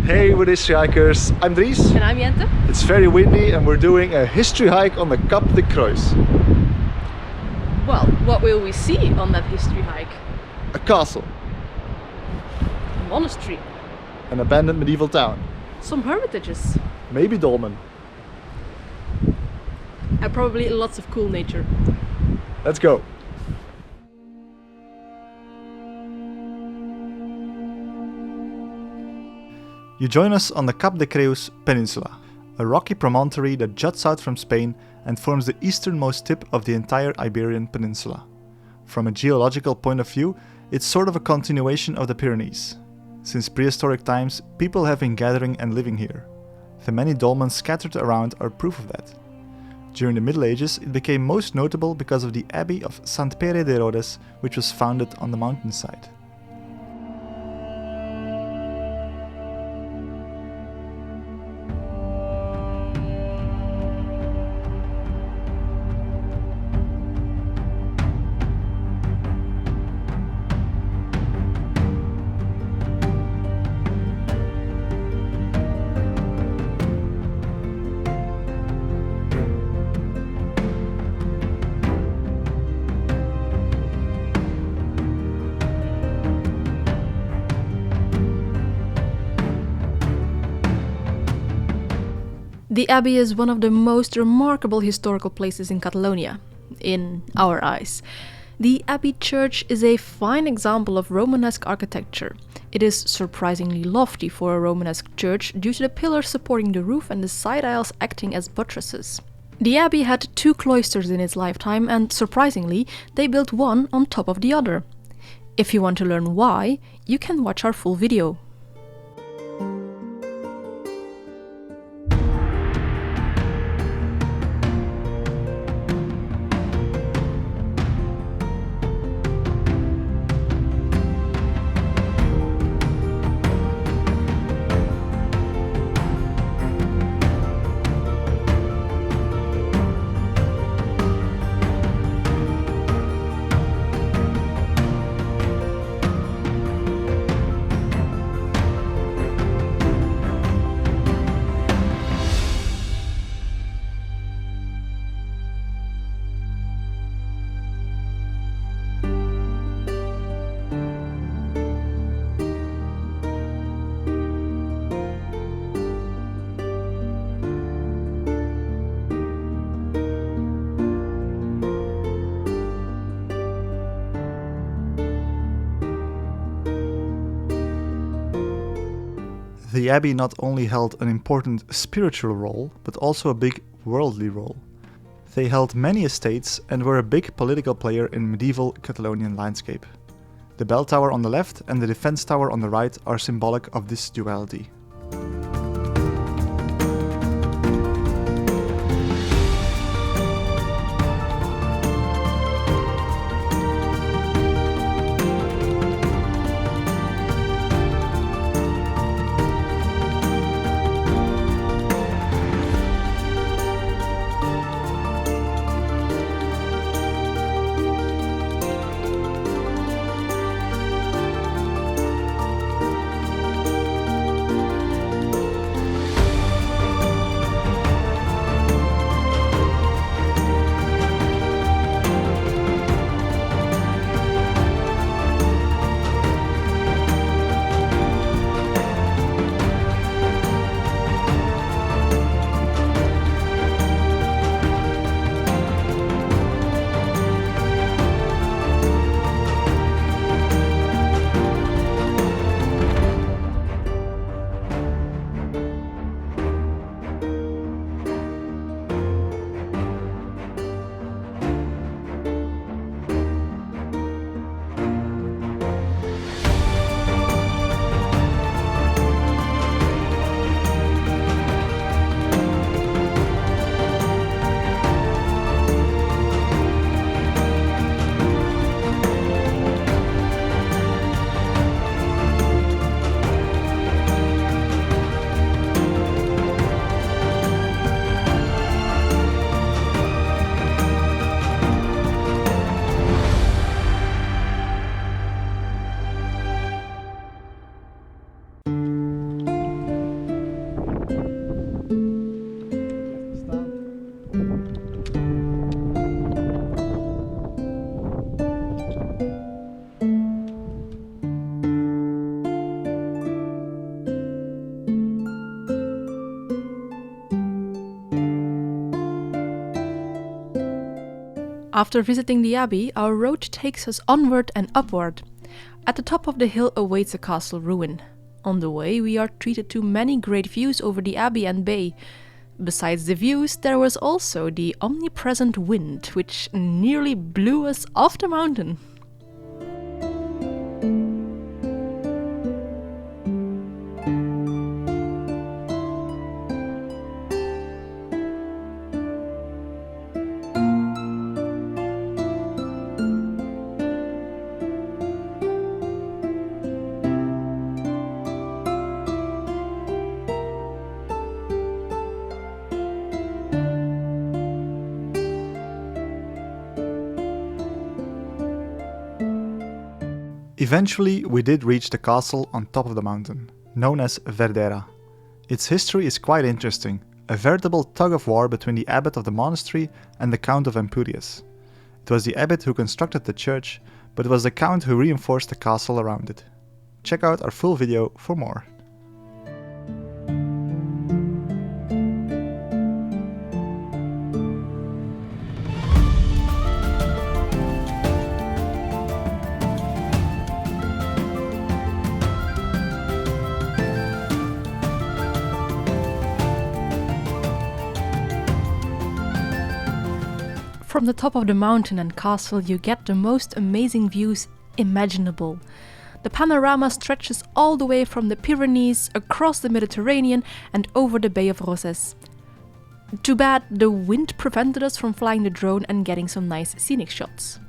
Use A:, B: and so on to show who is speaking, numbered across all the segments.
A: Hey, with history hikers, I'm Dries.
B: And I'm Jente.
A: It's very windy and we're doing a history hike on the Cap de Kruis.
B: Well, what will we see on that history hike?
A: A castle,
B: A monastery,
A: an abandoned medieval town,
B: some hermitages,
A: maybe dolmen.
B: and probably lots of cool nature.
A: Let's go. You join us on the Cap de Creus Peninsula, a rocky promontory that juts out from Spain and forms the easternmost tip of the entire Iberian Peninsula. From a geological point of view, it's sort of a continuation of the Pyrenees. Since prehistoric times, people have been gathering and living here. The many dolmens scattered around are proof of that. During the Middle Ages, it became most notable because of the Abbey of Sant Pere de Rodes, which was founded on the mountainside.
B: The Abbey is one of the most remarkable historical places in Catalonia, in our eyes. The Abbey Church is a fine example of Romanesque architecture. It is surprisingly lofty for a Romanesque church due to the pillars supporting the roof and the side aisles acting as buttresses. The Abbey had 2 cloisters in its lifetime, and surprisingly, they built one on top of the other. If you want to learn why, you can watch our full video.
A: The abbey not only held an important spiritual role, but also a big worldly role. They held many estates and were a big political player in medieval Catalonian landscape. The bell tower on the left and the defense tower on the right are symbolic of this duality.
B: After visiting the abbey, our road takes us onward and upward. At the top of the hill awaits a castle ruin. On the way, we are treated to many great views over the abbey and bay. Besides the views, there was also the omnipresent wind, which nearly blew us off the mountain.
A: Eventually, we did reach the castle on top of the mountain, known as Verdera. Its history is quite interesting, a veritable tug-of-war between the abbot of the monastery and the Count of Empúries. It was the abbot who constructed the church, but it was the count who reinforced the castle around it. Check out our full video for more.
B: From the top of the mountain and castle, you get the most amazing views imaginable. The panorama stretches all the way from the Pyrenees, across the Mediterranean and over the Bay of Rosas. Too bad the wind prevented us from flying the drone and getting some nice scenic shots.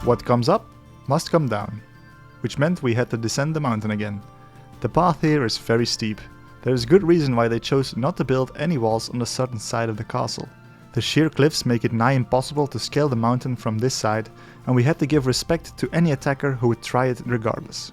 A: What comes up must come down, which meant we had to descend the mountain again. The path here is very steep. There is good reason why they chose not to build any walls on the southern side of the castle. The sheer cliffs make it nigh impossible to scale the mountain from this side, and we had to give respect to any attacker who would try it regardless.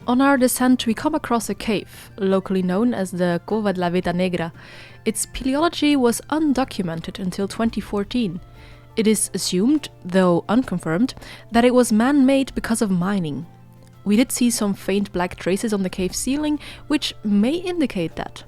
B: On our descent, we come across a cave, locally known as the Cova de la Veta Negra. Its paleology was undocumented until 2014. It is assumed, though unconfirmed, that it was man-made because of mining. We did see some faint black traces on the cave ceiling, which may indicate that.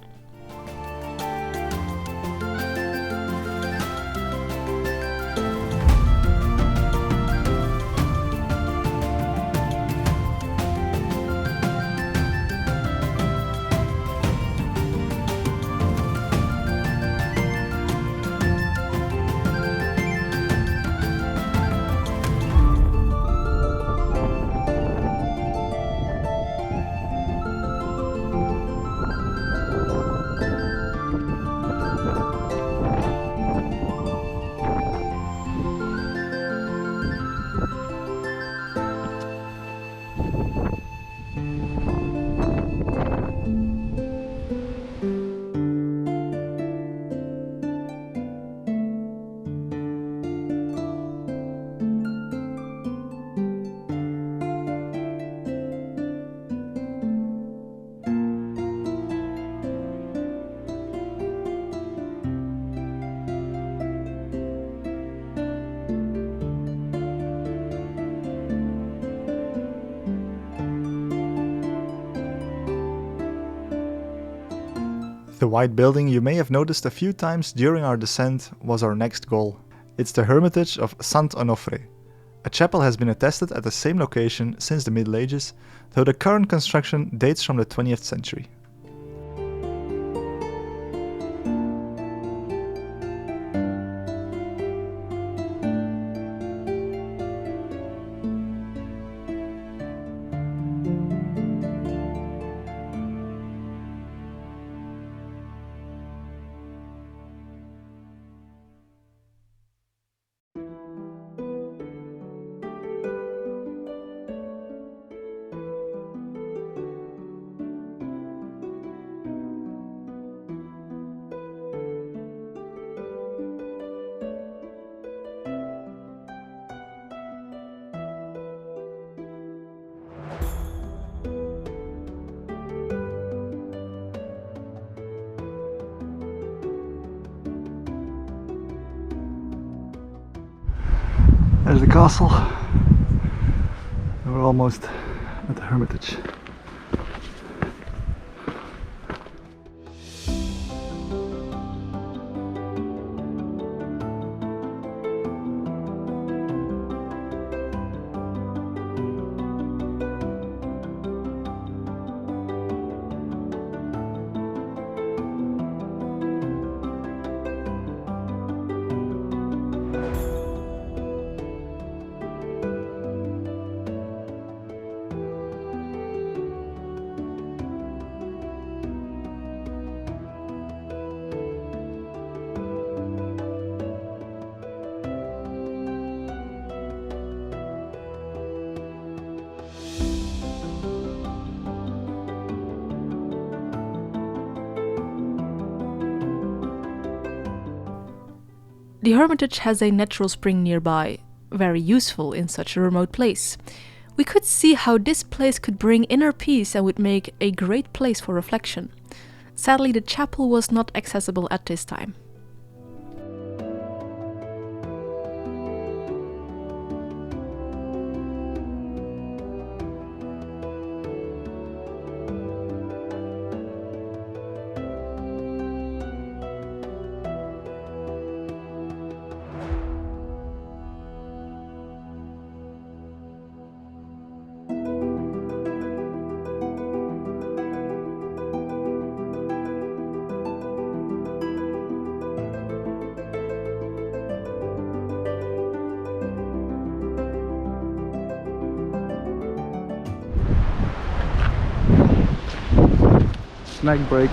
A: The white building you may have noticed a few times during our descent was our next goal. It's the Hermitage of Sant Onofre. A chapel has been attested at the same location since the Middle Ages, though the current construction dates from the 20th century. There's the castle. We're almost at the Hermitage.
B: The Hermitage has a natural spring nearby, very useful in such a remote place. We could see how this place could bring inner peace and would make a great place for reflection. Sadly, the chapel was not accessible at this time.
A: Snack break.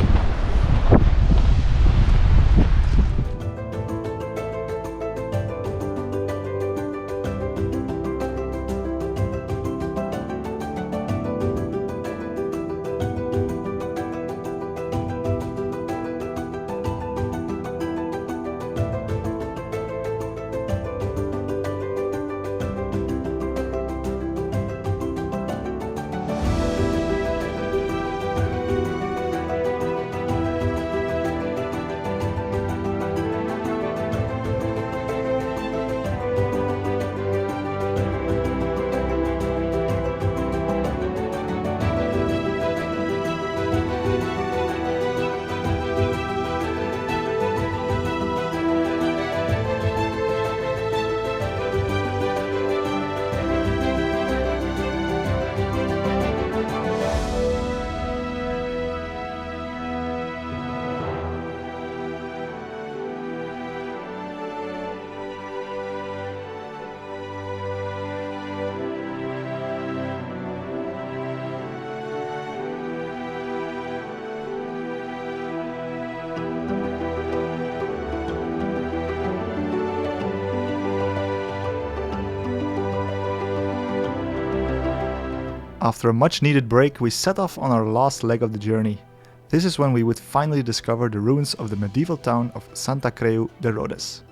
A: After a much needed break, we set off on our last leg of the journey. This is when we would finally discover the ruins of the medieval town of Santa Creu de Rodes.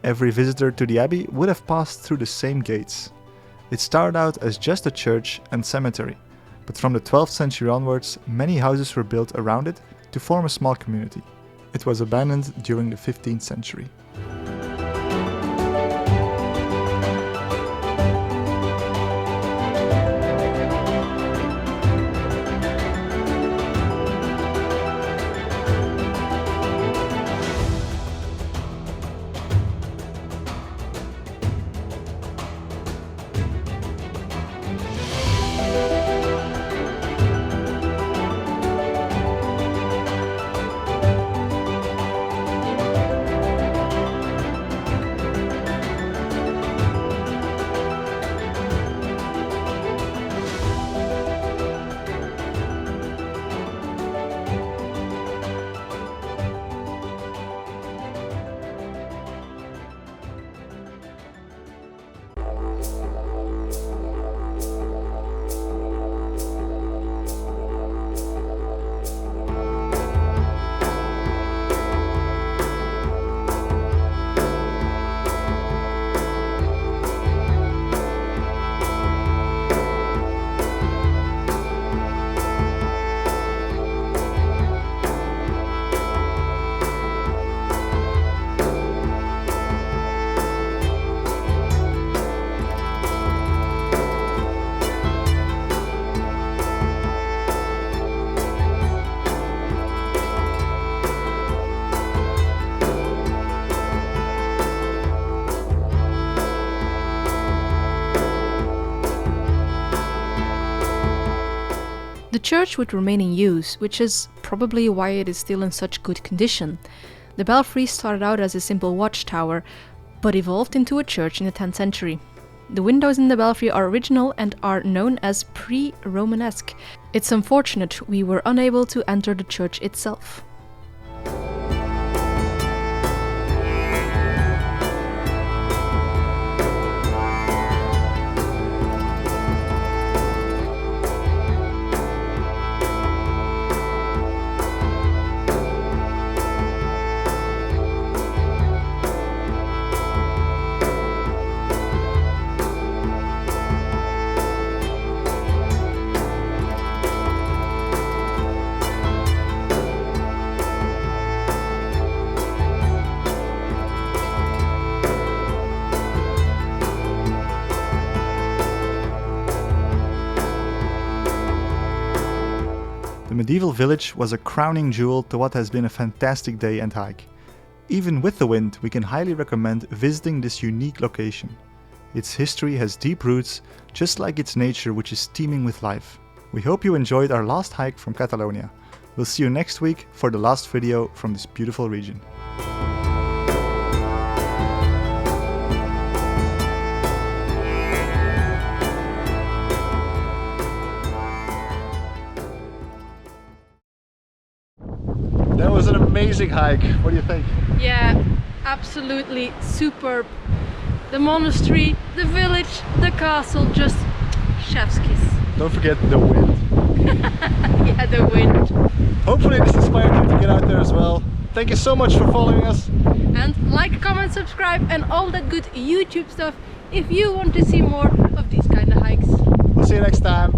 A: Every visitor to the abbey would have passed through the same gates. It started out as just a church and cemetery, but from the 12th century onwards, many houses were built around it to form a small community. It was abandoned during the 15th century.
B: The church would remain in use, which is probably why it is still in such good condition. The belfry started out as a simple watchtower, but evolved into a church in the 10th century. The windows in the belfry are original and are known as pre-Romanesque. It's unfortunate we were unable to enter the church itself.
A: The medieval village was a crowning jewel to what has been a fantastic day and hike. Even with the wind, we can highly recommend visiting this unique location. Its history has deep roots, just like its nature, which is teeming with life. We hope you enjoyed our last hike from Catalonia. We'll see you next week for the last video from this beautiful region. That was an amazing hike. What do you think?
B: Yeah, absolutely superb. The monastery, the village, the castle, just chef's kiss.
A: Don't forget the wind.
B: Yeah, the wind.
A: Hopefully this inspired you to get out there as well. Thank you so much for following us.
B: And like, comment, subscribe and all that good YouTube stuff if you want to see more of these kind of hikes.
A: We'll see you next time.